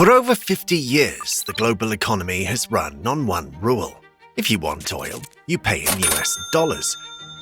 For over 50 years, the global economy has run on one rule. If you want oil, you pay in US dollars.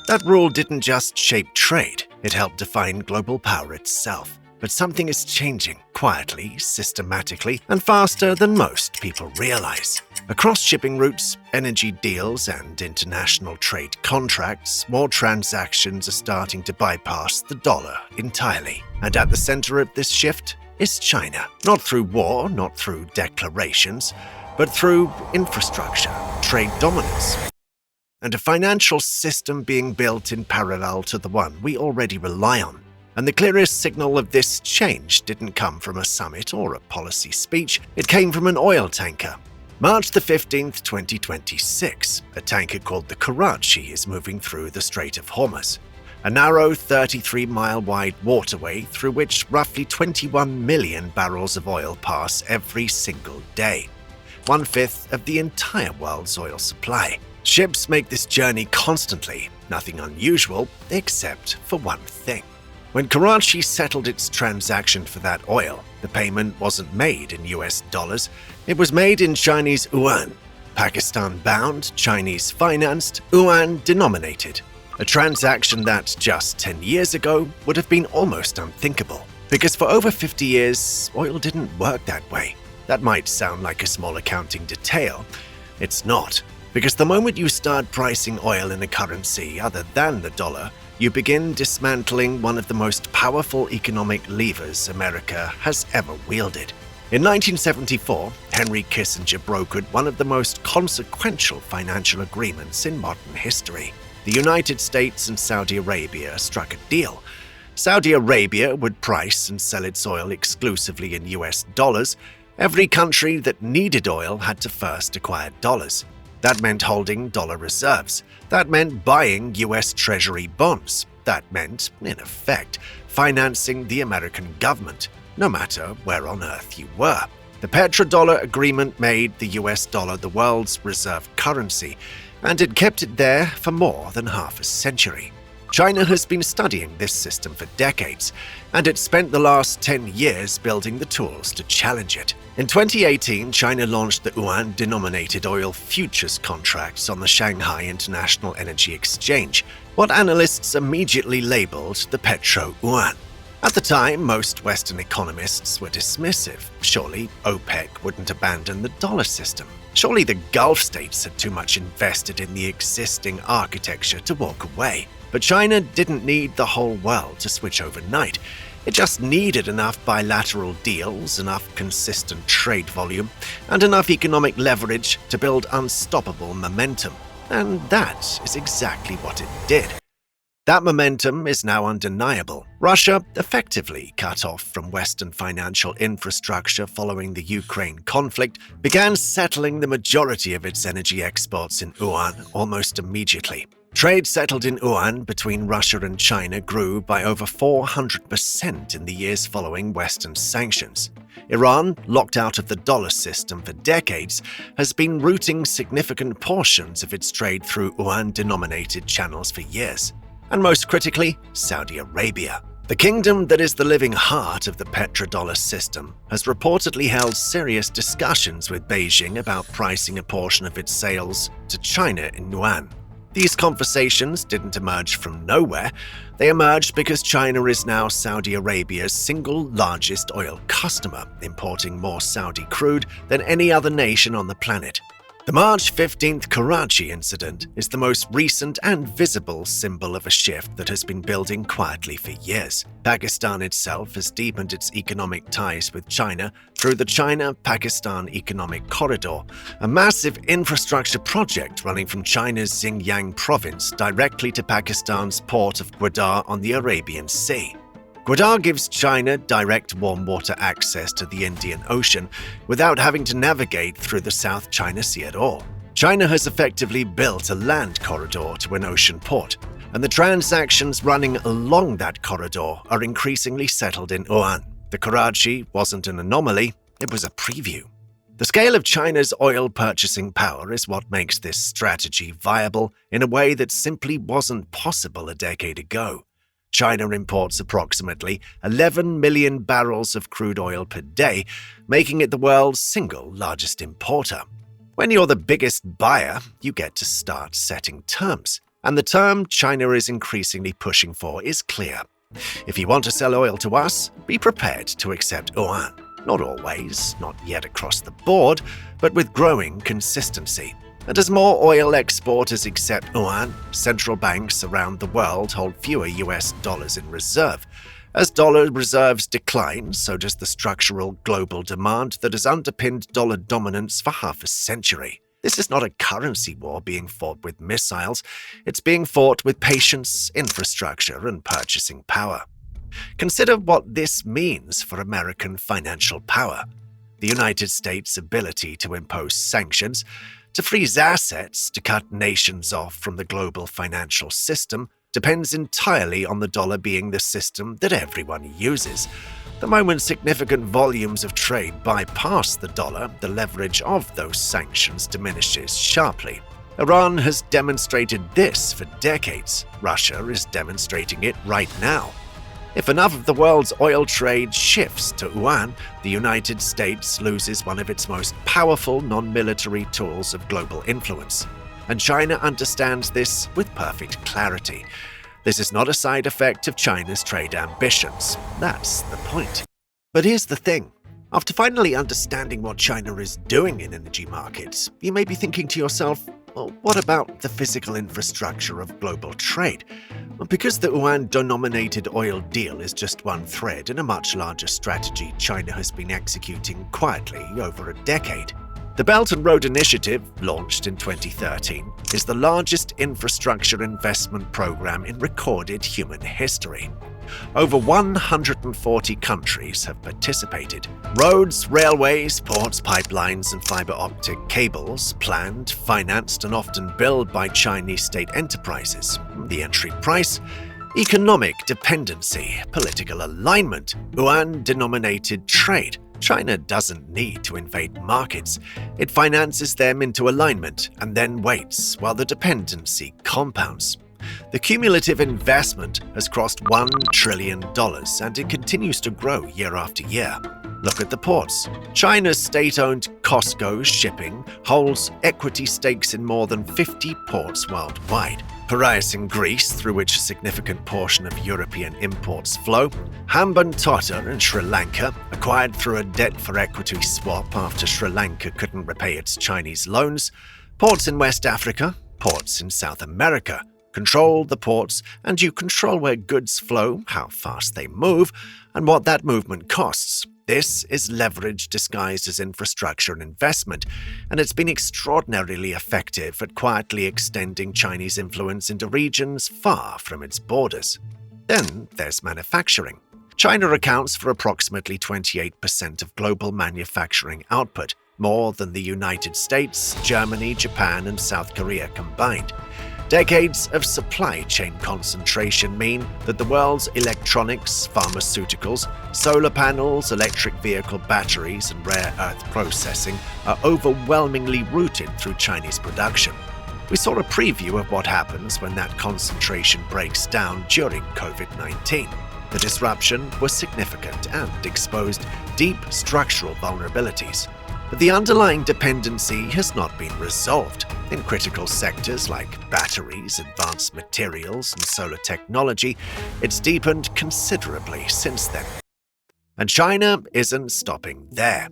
That rule didn't just shape trade, it helped define global power itself. But something is changing, quietly, systematically, and faster than most people realize. Across shipping routes, energy deals, and international trade contracts, more transactions are starting to bypass the dollar entirely. And at the center of this shift is China. Not through war, not through declarations, but through infrastructure, trade dominance, and a financial system being built in parallel to the one we already rely on. And the clearest signal of this change didn't come from a summit or a policy speech, it came from an oil tanker. March the 15th, 2026, a tanker called the Karachi is moving through the Strait of Hormuz, a narrow 33-mile-wide waterway through which roughly 21 million barrels of oil pass every single day, 1/5 of the entire world's oil supply. Ships make this journey constantly, nothing unusual except for one thing. When Karachi settled its transaction for that oil, the payment wasn't made in US dollars, it was made in Chinese yuan, Pakistan-bound, Chinese-financed, yuan-denominated. A transaction that just 10 years ago would have been almost unthinkable. Because for over 50 years, oil didn't work that way. That might sound like a small accounting detail. It's not. Because the moment you start pricing oil in a currency other than the dollar, you begin dismantling one of the most powerful economic levers America has ever wielded. In 1974, Henry Kissinger brokered one of the most consequential financial agreements in modern history. The United States and Saudi Arabia struck a deal. Saudi Arabia would price and sell its oil exclusively in US dollars. Every country that needed oil had to first acquire dollars. That meant holding dollar reserves. That meant buying US Treasury bonds. That meant, in effect, financing the American government, no matter where on earth you were. The petrodollar agreement made the US dollar the world's reserve currency, and it kept it there for more than half a century. China has been studying this system for decades, and it spent the last 10 years building the tools to challenge it. In 2018, China launched the yuan-denominated oil futures contracts on the Shanghai International Energy Exchange, what analysts immediately labeled the petro-yuan. At the time, most Western economists were dismissive. Surely OPEC wouldn't abandon the dollar system. Surely the Gulf states had too much invested in the existing architecture to walk away. But China didn't need the whole world to switch overnight. It just needed enough bilateral deals, enough consistent trade volume, and enough economic leverage to build unstoppable momentum. And that is exactly what it did. That momentum is now undeniable. Russia, effectively cut off from Western financial infrastructure following the Ukraine conflict, began settling the majority of its energy exports in yuan almost immediately. Trade settled in yuan between Russia and China grew by over 400% in the years following Western sanctions. Iran, locked out of the dollar system for decades, has been routing significant portions of its trade through yuan-denominated channels for years. And most critically, Saudi Arabia. The kingdom that is the living heart of the petrodollar system has reportedly held serious discussions with Beijing about pricing a portion of its sales to China in yuan. These conversations didn't emerge from nowhere. They emerged because China is now Saudi Arabia's single largest oil customer, importing more Saudi crude than any other nation on the planet. The March 15th Karachi incident is the most recent and visible symbol of a shift that has been building quietly for years. Pakistan itself has deepened its economic ties with China through the China-Pakistan Economic Corridor, a massive infrastructure project running from China's Xinjiang province directly to Pakistan's port of Gwadar on the Arabian Sea. Gwadar gives China direct warm water access to the Indian Ocean without having to navigate through the South China Sea at all. China has effectively built a land corridor to an ocean port, and the transactions running along that corridor are increasingly settled in yuan. The Karachi wasn't an anomaly, it was a preview. The scale of China's oil purchasing power is what makes this strategy viable in a way that simply wasn't possible a decade ago. China imports approximately 11 million barrels of crude oil per day, making it the world's single largest importer. When you're the biggest buyer, you get to start setting terms. And the term China is increasingly pushing for is clear. If you want to sell oil to us, be prepared to accept yuan. Not always, not yet across the board, but with growing consistency. And as more oil exporters accept yuan, central banks around the world hold fewer US dollars in reserve. As dollar reserves decline, so does the structural global demand that has underpinned dollar dominance for half a century. This is not a currency war being fought with missiles. It's being fought with patience, infrastructure, and purchasing power. Consider what this means for American financial power. The United States' ability to impose sanctions, to freeze assets, to cut nations off from the global financial system depends entirely on the dollar being the system that everyone uses. The moment significant volumes of trade bypass the dollar, the leverage of those sanctions diminishes sharply. Iran has demonstrated this for decades. Russia is demonstrating it right now. If enough of the world's oil trade shifts to yuan, the United States loses one of its most powerful non-military tools of global influence. And China understands this with perfect clarity. This is not a side effect of China's trade ambitions. That's the point. But here's the thing. After finally understanding what China is doing in energy markets, you may be thinking to yourself, well, what about the physical infrastructure of global trade? Well, because the yuan-denominated oil deal is just one thread in a much larger strategy China has been executing quietly over a decade. The Belt and Road Initiative, launched in 2013, is the largest infrastructure investment program in recorded human history. Over 140 countries have participated. Roads, railways, ports, pipelines, and fiber optic cables, planned, financed, and often built by Chinese state enterprises. The entry price? Economic dependency, political alignment, yuan-denominated trade. China doesn't need to invade markets. It finances them into alignment and then waits while the dependency compounds. The cumulative investment has crossed $1 trillion, and it continues to grow year after year. Look at the ports. China's state-owned COSCO Shipping holds equity stakes in more than 50 ports worldwide. Piraeus in Greece, through which a significant portion of European imports flow. Hambantota in Sri Lanka, acquired through a debt-for-equity swap after Sri Lanka couldn't repay its Chinese loans. Ports in West Africa, ports in South America. Control the ports, and you control where goods flow, how fast they move, and what that movement costs. This is leverage disguised as infrastructure and investment, and it's been extraordinarily effective at quietly extending Chinese influence into regions far from its borders. Then there's manufacturing. China accounts for approximately 28% of global manufacturing output, more than the United States, Germany, Japan, and South Korea combined. Decades of supply chain concentration mean that the world's electronics, pharmaceuticals, solar panels, electric vehicle batteries, and rare earth processing are overwhelmingly routed through Chinese production. We saw a preview of what happens when that concentration breaks down during COVID-19. The disruption was significant and exposed deep structural vulnerabilities. But the underlying dependency has not been resolved. In critical sectors like batteries, advanced materials, and solar technology, it's deepened considerably since then. And China isn't stopping there.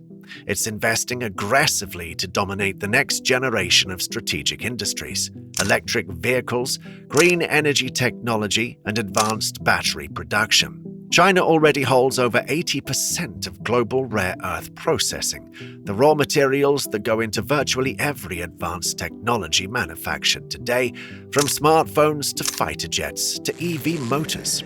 It's investing aggressively to dominate the next generation of strategic industries: electric vehicles, green energy technology, and advanced battery production. China already holds over 80% of global rare earth processing, the raw materials that go into virtually every advanced technology manufactured today, from smartphones to fighter jets to EV motors.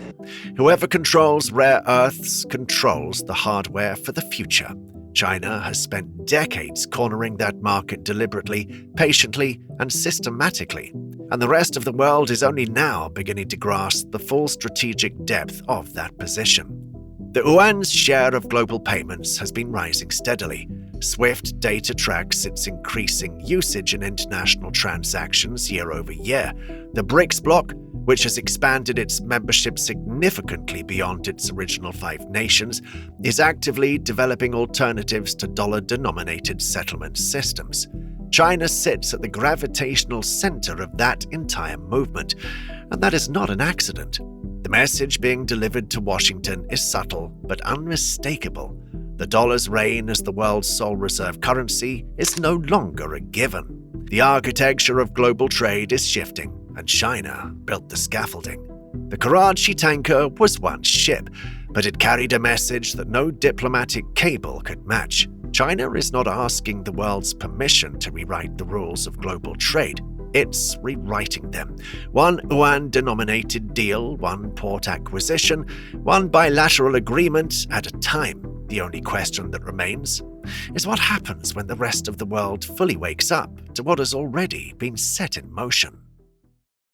Whoever controls rare earths controls the hardware for the future. China has spent decades cornering that market deliberately, patiently, and systematically, and the rest of the world is only now beginning to grasp the full strategic depth of that position. The yuan's share of global payments has been rising steadily. SWIFT data tracks its increasing usage in international transactions year over year. The BRICS bloc, which has expanded its membership significantly beyond its original 5 nations, is actively developing alternatives to dollar-denominated settlement systems. China sits at the gravitational center of that entire movement, and that is not an accident. The message being delivered to Washington is subtle but unmistakable. The dollar's reign as the world's sole reserve currency is no longer a given. The architecture of global trade is shifting, and China built the scaffolding. The Karachi tanker was one ship, but it carried a message that no diplomatic cable could match. China is not asking the world's permission to rewrite the rules of global trade. It's rewriting them. One yuan-denominated deal, one port acquisition, one bilateral agreement at a time. The only question that remains is what happens when the rest of the world fully wakes up to what has already been set in motion.